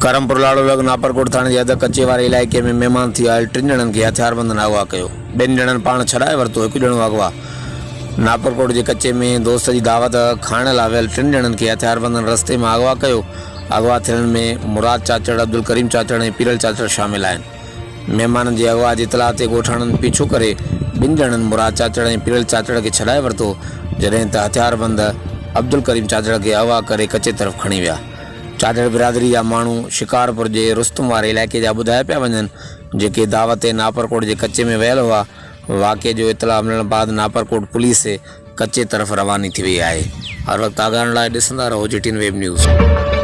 करमपुर लाड़ो लग नापरकोट थाने जे अध कचे वारे इलाइक़े में महिमान थी आयल 3 ॼणनि खे हथियारबंदनि अगवा कयो। 2 ॼणनि पाण छॾाए वरितो, 1 ॼणो अगवा। नापरकोट जे कचे में दोस्त जी दावत खाइण लाइ वियल 3 ॼणनि खे हथियारबंदनि रस्ते में अगवा कयो। अगवा थियण में मुराद चाचड़, अब्दुल करीम चाचड़ ऐं पीरल चाचड़ शामिल आहिनि। महिमाननि जे अगवा जी इतला ते ॻोठाणनि पीछो करे 2 ॼणनि मुराद चाचड़ ऐं पीरल चाचड़ खे छॾाए वरितो, जॾहिं त हथियारबंद अब्दुल करीम चाचड़ खे अगवा करे कचे तरफ़ खणी विया। चाचड़ बिरादरी जा माण्हू शिकारपुर जे रुस्तम वारे इलाइक़े जा ॿुधाए पिया वञनि, जेके दावत ते नापरकोट जे कचे में वियल हुआ। वाक़े जो इतला मिलण बाद नापरकोट पुलिस कचे तरफ़ रवानी थी वई आहे। हर वक़्तु आगाहण लाइ ॾिसंदा रहो GTN वेब न्यूज़।